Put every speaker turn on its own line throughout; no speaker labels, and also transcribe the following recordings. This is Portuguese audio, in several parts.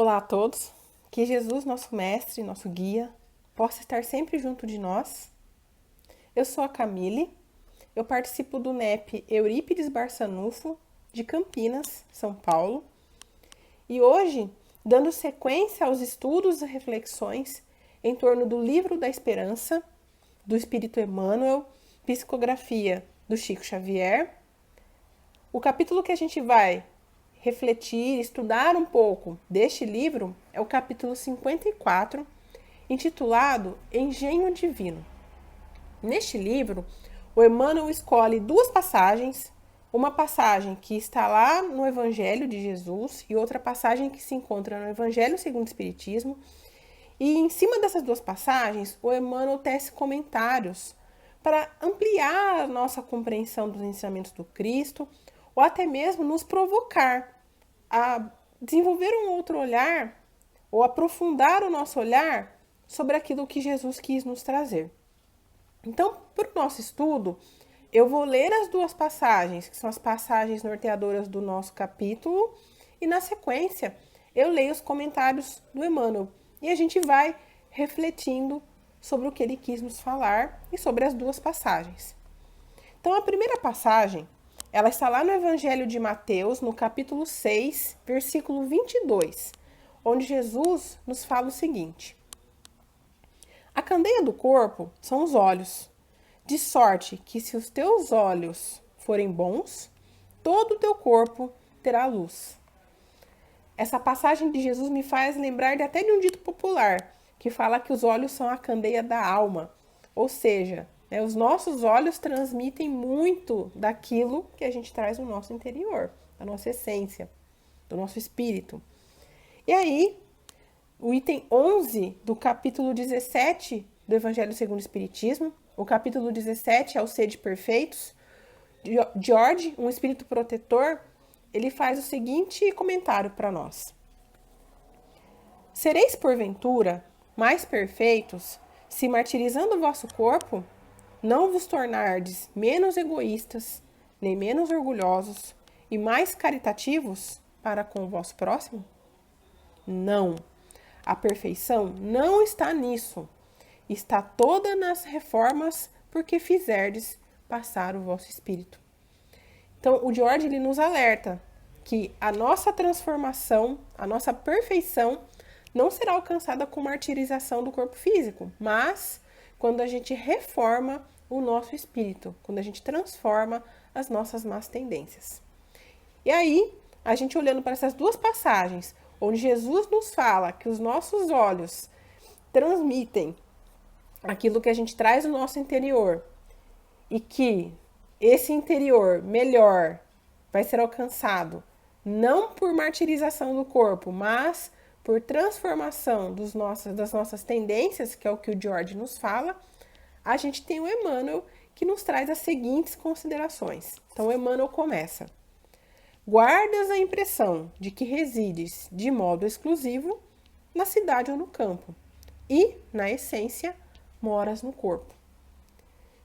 Olá a todos, que Jesus, nosso mestre, nosso guia, possa estar sempre junto de nós. Eu sou a Camille, eu participo do NEP Eurípides Barçanufo, de Campinas, São Paulo. E hoje, dando sequência aos estudos e reflexões em torno do Livro da Esperança, do Espírito Emmanuel, psicografia do Chico Xavier, o capítulo que a gente vai refletir, estudar um pouco deste livro é o capítulo 54, intitulado Engenho Divino. Neste livro, o Emmanuel escolhe duas passagens, uma passagem que está lá no Evangelho de Jesus e outra passagem que se encontra no Evangelho segundo o Espiritismo. E em cima dessas duas passagens, o Emmanuel tece comentários para ampliar a nossa compreensão dos ensinamentos do Cristo, ou até mesmo nos provocar a desenvolver um outro olhar ou aprofundar o nosso olhar sobre aquilo que Jesus quis nos trazer. Então, para o nosso estudo, eu vou ler as duas passagens, que são as passagens norteadoras do nosso capítulo, e na sequência eu leio os comentários do Emmanuel e a gente vai refletindo sobre o que ele quis nos falar e sobre as duas passagens. Então, a primeira passagem, ela está lá no Evangelho de Mateus, no capítulo 6, versículo 22, onde Jesus nos fala o seguinte: a candeia do corpo são os olhos, de sorte que se os teus olhos forem bons, todo o teu corpo terá luz. Essa passagem de Jesus me faz lembrar até de um dito popular, que fala que os olhos são a candeia da alma, ou seja, os nossos olhos transmitem muito daquilo que a gente traz no nosso interior, da nossa essência, do nosso espírito. E aí, o item 11 do capítulo 17 do Evangelho segundo o Espiritismo, o capítulo 17 é o Sede Perfeitos, George, um espírito protetor, ele faz o seguinte comentário para nós: sereis porventura mais perfeitos se, martirizando o vosso corpo, não vos tornardes menos egoístas, nem menos orgulhosos e mais caritativos para com o vosso próximo? Não. A perfeição não está nisso. Está toda nas reformas porque fizerdes passar o vosso espírito. Então, o George ele nos alerta que a nossa transformação, a nossa perfeição, não será alcançada com martirização do corpo físico, mas quando a gente reforma o nosso espírito, quando a gente transforma as nossas más tendências. E aí, a gente olhando para essas duas passagens, onde Jesus nos fala que os nossos olhos transmitem aquilo que a gente traz no nosso interior e que esse interior melhor vai ser alcançado não por martirização do corpo, mas por transformação das nossas tendências, que é o que o George nos fala, a gente tem o Emmanuel que nos traz as seguintes considerações. Então, o Emmanuel começa: guardas a impressão de que resides de modo exclusivo na cidade ou no campo e, na essência, moras no corpo.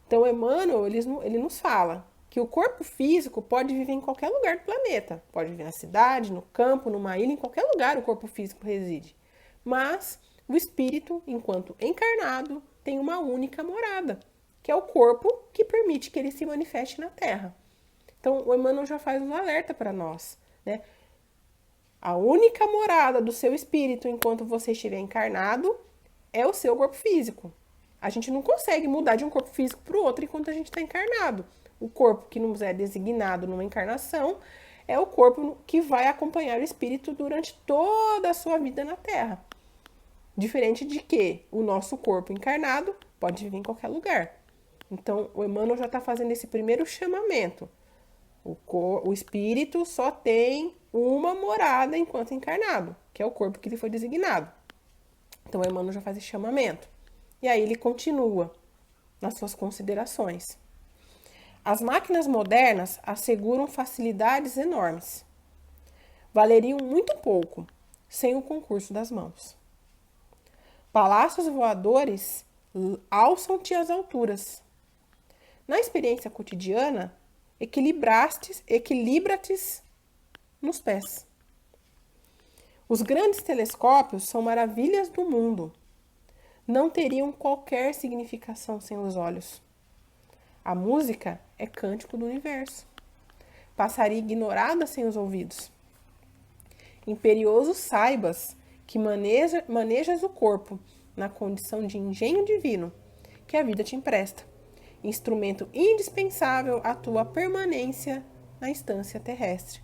Então, o Emmanuel ele nos fala que o corpo físico pode viver em qualquer lugar do planeta. Pode viver na cidade, no campo, numa ilha, em qualquer lugar o corpo físico reside. Mas o espírito, enquanto encarnado, tem uma única morada, que é o corpo que permite que ele se manifeste na Terra. Então, o Emmanuel já faz um alerta para nós, né? A única morada do seu espírito enquanto você estiver encarnado é o seu corpo físico. A gente não consegue mudar de um corpo físico para o outro enquanto a gente está encarnado. O corpo que nos é designado numa encarnação é o corpo que vai acompanhar o espírito durante toda a sua vida na Terra. Diferente de que o nosso corpo encarnado pode viver em qualquer lugar. Então, o Emmanuel já está fazendo esse primeiro chamamento. O espírito só tem uma morada enquanto encarnado, que é o corpo que lhe foi designado. Então, o Emmanuel já faz esse chamamento. E aí ele continua nas suas considerações. As máquinas modernas asseguram facilidades enormes. Valeriam muito pouco sem o concurso das mãos. Palácios voadores alçam-te às alturas. Na experiência cotidiana, equilibra-te nos pés. Os grandes telescópios são maravilhas do mundo. Não teriam qualquer significação sem os olhos. A música é cântico do universo. Passaria ignorada sem os ouvidos. Imperioso saibas que manejas o corpo na condição de engenho divino que a vida te empresta, instrumento indispensável à tua permanência na instância terrestre.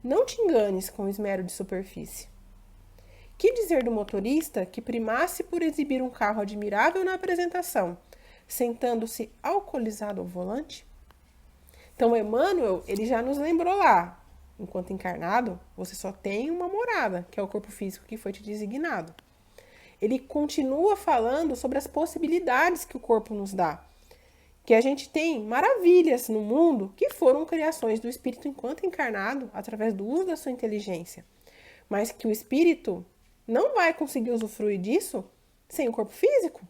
Não te enganes com esmero de superfície. Que dizer do motorista que primasse por exibir um carro admirável na apresentação, sentando-se alcoolizado ao volante? Então, Emmanuel, ele já nos lembrou lá, enquanto encarnado, você só tem uma morada, que é o corpo físico que foi te designado. Ele continua falando sobre as possibilidades que o corpo nos dá. Que a gente tem maravilhas no mundo que foram criações do espírito enquanto encarnado, através do uso da sua inteligência. Mas que o espírito não vai conseguir usufruir disso sem o corpo físico.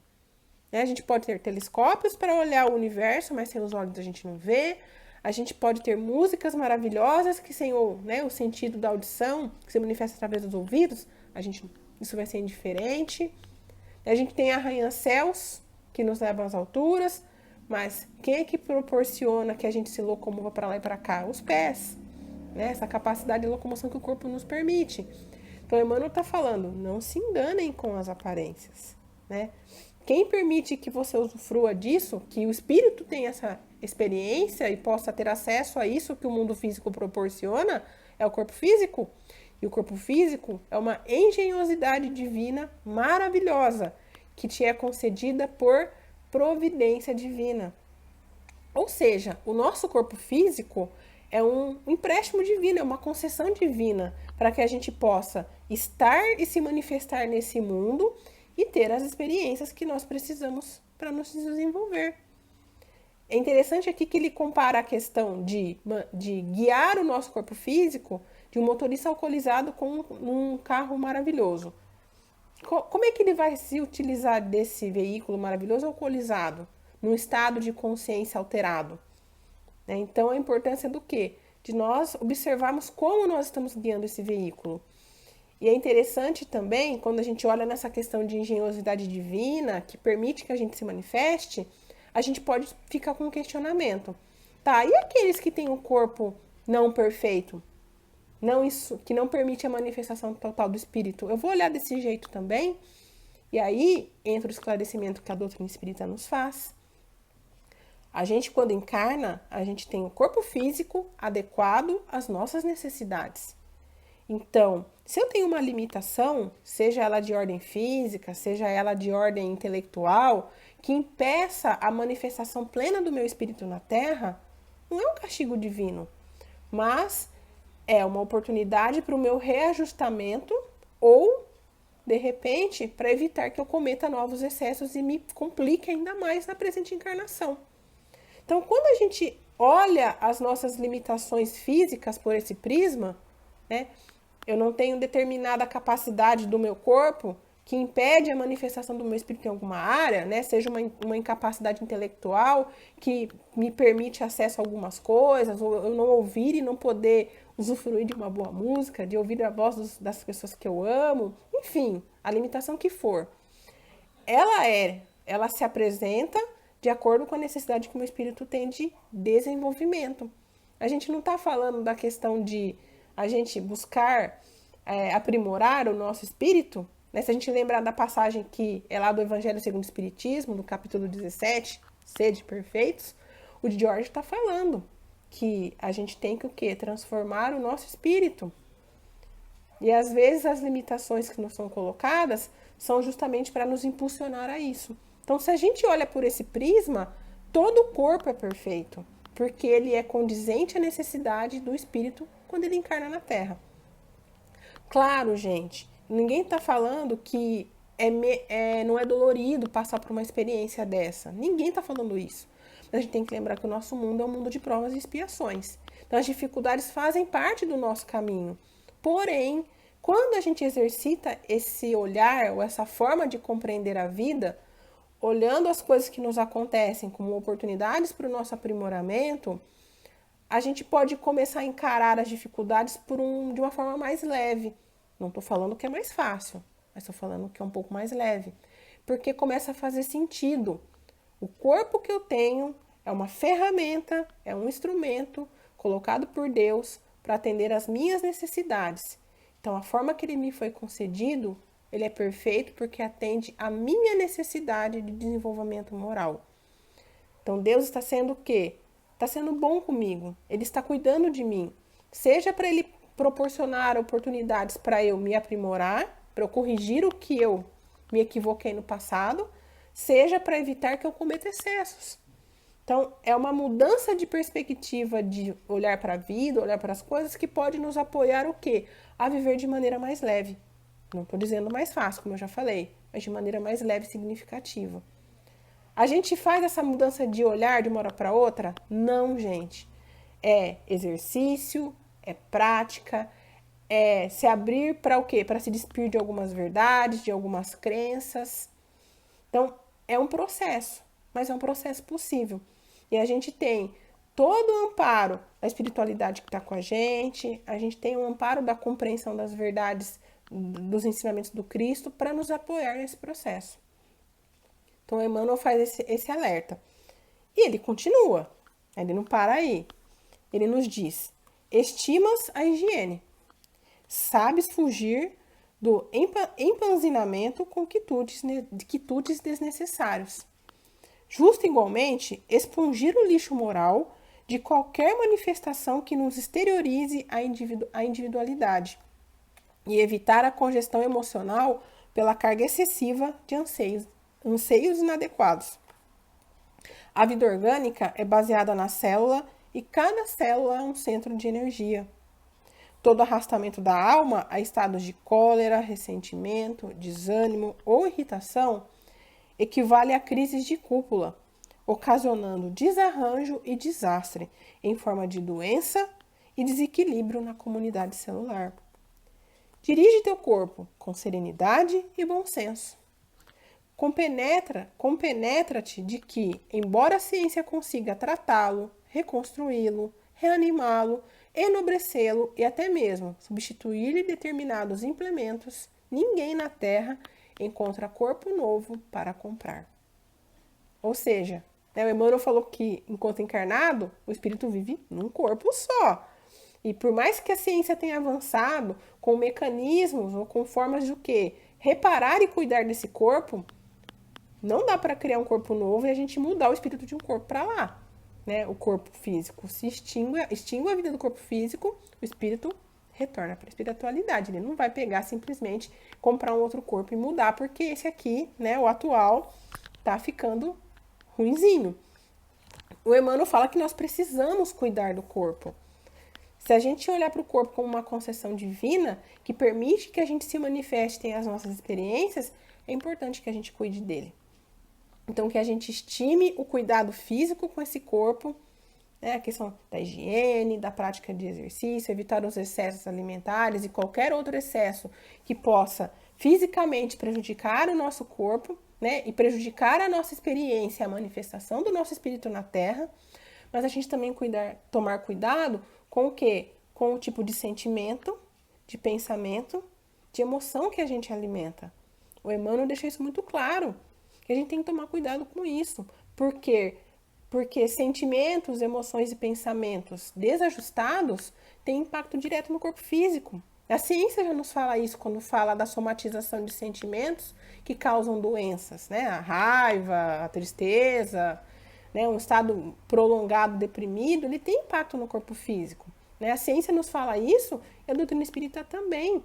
A gente pode ter telescópios para olhar o universo, mas sem os olhos a gente não vê. A gente pode ter músicas maravilhosas que sem o sentido da audição, que se manifesta através dos ouvidos, isso vai ser indiferente. A gente tem arranha-céus que nos levam às alturas, mas quem é que proporciona que a gente se locomova para lá e para cá? Os pés, essa capacidade de locomoção que o corpo nos permite. Então, Emmanuel está falando, não se enganem com as aparências. Quem permite que você usufrua disso, que o espírito tenha essa experiência e possa ter acesso a isso que o mundo físico proporciona, é o corpo físico. E o corpo físico é uma engenhosidade divina maravilhosa, que te é concedida por providência divina. Ou seja, o nosso corpo físico é um empréstimo divino, é uma concessão divina, para que a gente possa estar e se manifestar nesse mundo e ter as experiências que nós precisamos para nos desenvolver. É interessante aqui que ele compara a questão de guiar o nosso corpo físico de um motorista alcoolizado com um carro maravilhoso. Como é que ele vai se utilizar desse veículo maravilhoso alcoolizado, num estado de consciência alterado? Então, a importância do quê? De nós observarmos como nós estamos guiando esse veículo. E é interessante também, quando a gente olha nessa questão de engenhosidade divina, que permite que a gente se manifeste, a gente pode ficar com um questionamento. Tá, e aqueles que têm um corpo não perfeito? Que não permite a manifestação total do espírito? Eu vou olhar desse jeito também? E aí entra o esclarecimento que a doutrina espírita nos faz. A gente, quando encarna, a gente tem o corpo físico adequado às nossas necessidades. Então, se eu tenho uma limitação, seja ela de ordem física, seja ela de ordem intelectual, que impeça a manifestação plena do meu espírito na Terra, não é um castigo divino, mas é uma oportunidade para o meu reajustamento ou, de repente, para evitar que eu cometa novos excessos e me complique ainda mais na presente encarnação. Então, quando a gente olha as nossas limitações físicas por esse prisma, eu não tenho determinada capacidade do meu corpo que impede a manifestação do meu espírito em alguma área, seja uma incapacidade intelectual que me permite acesso a algumas coisas, ou eu não ouvir e não poder usufruir de uma boa música, de ouvir a voz das pessoas que eu amo, enfim, a limitação que for. Ela se apresenta de acordo com a necessidade que o meu espírito tem de desenvolvimento. A gente não está falando da questão de a gente buscar aprimorar o nosso espírito, se a gente lembrar da passagem que é lá do Evangelho segundo o Espiritismo, no capítulo 17, Sede Perfeitos, o George está falando que a gente tem que o quê? Transformar o nosso espírito. E às vezes as limitações que nos são colocadas são justamente para nos impulsionar a isso. Então, se a gente olha por esse prisma, todo o corpo é perfeito, porque ele é condizente à necessidade do espírito quando ele encarna na Terra. Claro, gente, ninguém está falando que não é dolorido passar por uma experiência dessa. Ninguém está falando isso. Mas a gente tem que lembrar que o nosso mundo é um mundo de provas e expiações. Então, as dificuldades fazem parte do nosso caminho. Porém, quando a gente exercita esse olhar ou essa forma de compreender a vida, olhando as coisas que nos acontecem como oportunidades para o nosso aprimoramento, a gente pode começar a encarar as dificuldades de uma forma mais leve, Não estou falando que é mais fácil, mas estou falando que é um pouco mais leve. Porque começa a fazer sentido. O corpo que eu tenho é uma ferramenta, é um instrumento colocado por Deus para atender às minhas necessidades. Então, a forma que ele me foi concedido, ele é perfeito porque atende à minha necessidade de desenvolvimento moral. Então, Deus está sendo o quê? Está sendo bom comigo. Ele está cuidando de mim. Seja para ele proporcionar oportunidades para eu me aprimorar, para eu corrigir o que eu me equivoquei no passado, seja para evitar que eu cometa excessos. Então, é uma mudança de perspectiva de olhar para a vida, olhar para as coisas, que pode nos apoiar o quê? A viver de maneira mais leve. Não estou dizendo mais fácil, como eu já falei, mas de maneira mais leve e significativa. A gente faz essa mudança de olhar de uma hora para outra? Não, gente. É exercício, é prática, é se abrir para o quê? Para se despir de algumas verdades, de algumas crenças. Então, é um processo, mas é um processo possível. E a gente tem todo o amparo da espiritualidade que está com a gente tem o amparo da compreensão das verdades, dos ensinamentos do Cristo, para nos apoiar nesse processo. Então, Emmanuel faz esse alerta. E ele continua, ele não para aí. Ele nos diz: estimas a higiene, sabes fugir do empanzinamento com quitutes desnecessários. Justo igualmente, expungir o lixo moral de qualquer manifestação que nos exteriorize a individualidade e evitar a congestão emocional pela carga excessiva de anseios inadequados. A vida orgânica é baseada na célula e cada célula é um centro de energia. Todo arrastamento da alma a estados de cólera, ressentimento, desânimo ou irritação equivale a crises de cúpula, ocasionando desarranjo e desastre em forma de doença e desequilíbrio na comunidade celular. Dirige teu corpo com serenidade e bom senso. Compenetra-te de que, embora a ciência consiga tratá-lo, reconstruí-lo, reanimá-lo, enobrecê-lo e até mesmo substituir-lhe determinados implementos, ninguém na Terra encontra corpo novo para comprar. Ou seja, o Emmanuel falou que, enquanto encarnado, o espírito vive num corpo só. E por mais que a ciência tenha avançado com mecanismos ou com formas de o quê? Reparar e cuidar desse corpo, não dá para criar um corpo novo e a gente mudar o espírito de um corpo para lá. Né? O corpo físico se extingue a vida do corpo físico, o espírito retorna para a espiritualidade. Ele não vai pegar simplesmente, comprar um outro corpo e mudar, porque esse aqui, né, o atual, tá ficando ruinzinho. O Emmanuel fala que nós precisamos cuidar do corpo. Se a gente olhar para o corpo como uma concessão divina, que permite que a gente se manifeste em as nossas experiências, é importante que a gente cuide dele. Então, que a gente estime o cuidado físico com esse corpo, né, a questão da higiene, da prática de exercício, evitar os excessos alimentares e qualquer outro excesso que possa fisicamente prejudicar o nosso corpo, né, e prejudicar a nossa experiência, a manifestação do nosso espírito na Terra. Mas a gente também tomar cuidado com o quê? Com o tipo de sentimento, de pensamento, de emoção que a gente alimenta. O Emmanuel deixa isso muito claro, que a gente tem que tomar cuidado com isso. Por quê? Porque sentimentos, emoções e pensamentos desajustados têm impacto direto no corpo físico. A ciência já nos fala isso quando fala da somatização de sentimentos que causam doenças, né? A raiva, a tristeza, né? Um estado prolongado deprimido, ele tem impacto no corpo físico. Né? A ciência nos fala isso e a doutrina espírita também.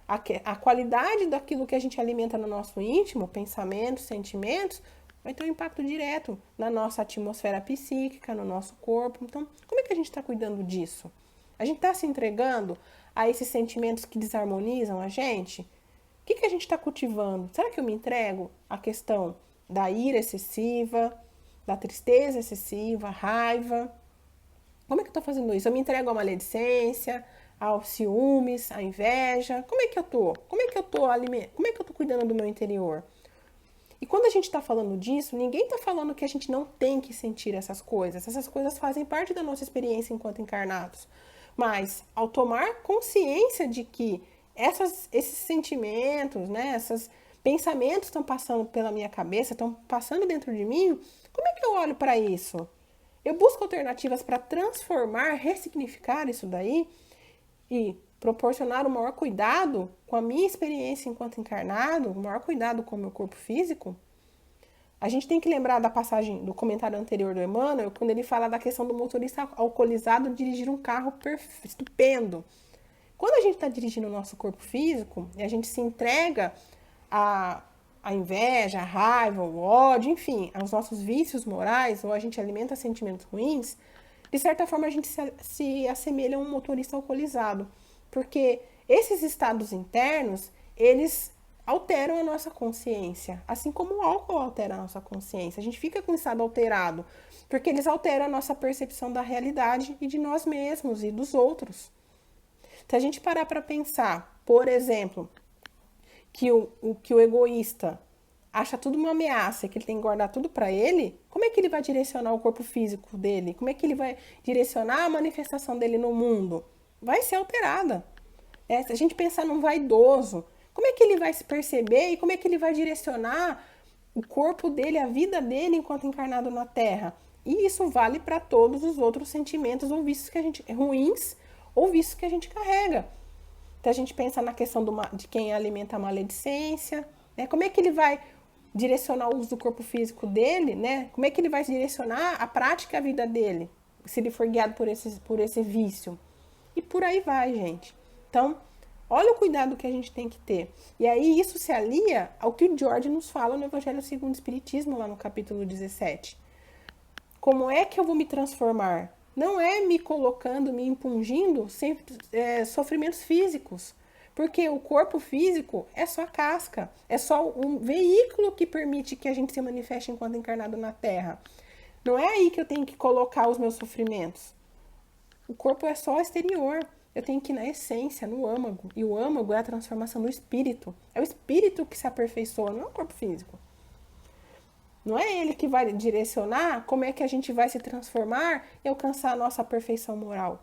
A qualidade daquilo que a gente alimenta no nosso íntimo, pensamentos, sentimentos, vai ter um impacto direto na nossa atmosfera psíquica, no nosso corpo. Então, como é que a gente está cuidando disso? A gente está se entregando a esses sentimentos que desarmonizam a gente? O que a gente está cultivando? Será que eu me entrego à questão da ira excessiva, da tristeza excessiva, raiva? Como é que eu estou fazendo isso? Eu me entrego à maledicência, aos ciúmes, à inveja? Como é que eu tô? Como é que eu tô cuidando do meu interior? E quando a gente está falando disso, ninguém está falando que a gente não tem que sentir essas coisas. Essas coisas fazem parte da nossa experiência enquanto encarnados. Mas, ao tomar consciência de que esses sentimentos, né, esses pensamentos estão passando pela minha cabeça, estão passando dentro de mim, como é que eu olho para isso? Eu busco alternativas para transformar, ressignificar isso daí e proporcionar o maior cuidado com a minha experiência enquanto encarnado, o maior cuidado com o meu corpo físico. A gente tem que lembrar da passagem do comentário anterior do Emmanuel, quando ele fala da questão do motorista alcoolizado dirigir um carro estupendo. Quando a gente está dirigindo o nosso corpo físico e a gente se entrega à inveja, à raiva, ao ódio, enfim, aos nossos vícios morais, ou a gente alimenta sentimentos ruins, de certa forma a gente se assemelha a um motorista alcoolizado. Porque esses estados internos, eles alteram a nossa consciência, assim como o álcool altera a nossa consciência. A gente fica com o estado alterado, porque eles alteram a nossa percepção da realidade e de nós mesmos e dos outros. Se a gente parar para pensar, por exemplo, que o egoísta acha tudo uma ameaça e que ele tem que guardar tudo para ele, como é que ele vai direcionar o corpo físico dele? Como é que ele vai direcionar a manifestação dele no mundo? Vai ser alterada. Se a gente pensar num vaidoso, como é que ele vai se perceber e como é que ele vai direcionar o corpo dele, a vida dele enquanto encarnado na Terra? E isso vale para todos os outros sentimentos ou vícios que a gente ruins ou vícios que a gente carrega. Então a gente pensa na questão de quem alimenta a maledicência, né? Como é que ele vai direcionar o uso do corpo físico dele, né? Como é que ele vai direcionar a prática da vida dele, se ele for guiado por esse vício? E por aí vai, gente. Então, olha o cuidado que a gente tem que ter. E aí isso se alia ao que o George nos fala no Evangelho segundo o Espiritismo, lá no capítulo 17. Como é que eu vou me transformar? Não é me colocando, me impungindo sofrimentos físicos. Porque o corpo físico é só casca. É só um veículo que permite que a gente se manifeste enquanto encarnado na Terra. Não é aí que eu tenho que colocar os meus sofrimentos. O corpo é só exterior. Eu tenho que ir na essência, no âmago. E o âmago é a transformação do espírito. É o espírito que se aperfeiçoa, não é o corpo físico. Não é ele que vai direcionar como é que a gente vai se transformar e alcançar a nossa perfeição moral.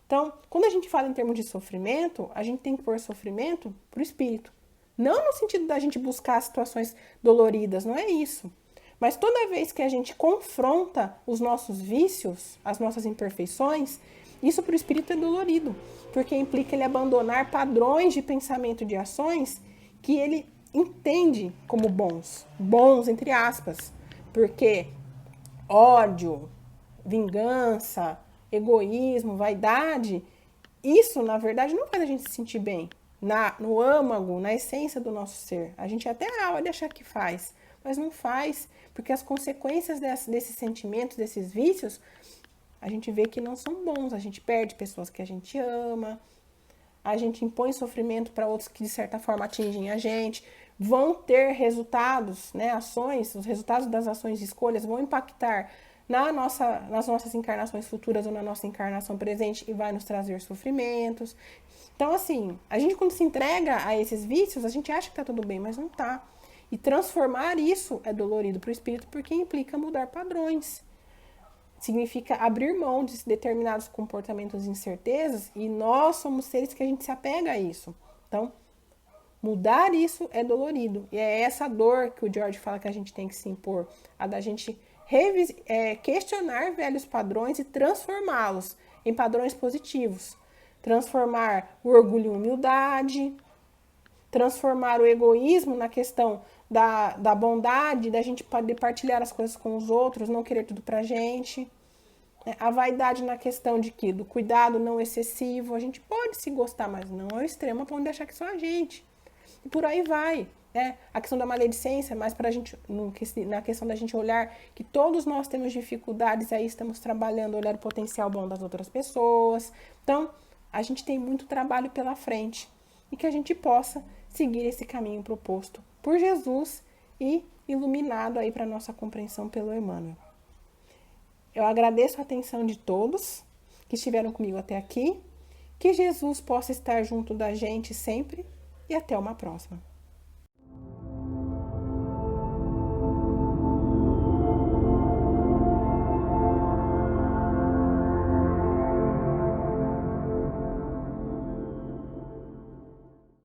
Então, quando a gente fala em termos de sofrimento, a gente tem que pôr sofrimento para o espírito. Não no sentido da gente buscar situações doloridas, não é isso. Mas toda vez que a gente confronta os nossos vícios, as nossas imperfeições, isso para o espírito é dolorido, porque implica ele abandonar padrões de pensamento e de ações que ele entende como bons entre aspas, porque ódio, vingança, egoísmo, vaidade, isso na verdade não faz a gente se sentir bem, no âmago, na essência do nosso ser. A gente até pode achar que faz, mas não faz, porque as consequências desses sentimentos, desses vícios, a gente vê que não são bons, a gente perde pessoas que a gente ama, a gente impõe sofrimento para outros que de certa forma atingem a gente, vão ter resultados, né, ações, os resultados das ações e escolhas vão impactar nas nossas encarnações futuras ou na nossa encarnação presente e vai nos trazer sofrimentos. Então, assim, a gente quando se entrega a esses vícios, a gente acha que tá tudo bem, mas não tá. E transformar isso é dolorido para o espírito porque implica mudar padrões. Significa abrir mão de determinados comportamentos e incertezas e nós somos seres que a gente se apega a isso. Então, mudar isso é dolorido. E é essa dor que o George fala que a gente tem que se impor. A da gente questionar velhos padrões e transformá-los em padrões positivos. Transformar o orgulho em humildade. Transformar o egoísmo na questão da bondade, da gente poder partilhar as coisas com os outros, não querer tudo pra gente. A vaidade na questão do cuidado não excessivo. A gente pode se gostar, mas não ao extremo a ponto de achar que só a gente. E por aí vai. A questão da maledicência, mas para a gente, na questão da gente olhar que todos nós temos dificuldades, aí estamos trabalhando, olhar o potencial bom das outras pessoas. Então, a gente tem muito trabalho pela frente e que a gente possa seguir esse caminho proposto por Jesus e iluminado aí para nossa compreensão pelo Emmanuel. Eu agradeço a atenção de todos que estiveram comigo até aqui, que Jesus possa estar junto da gente sempre e até uma próxima.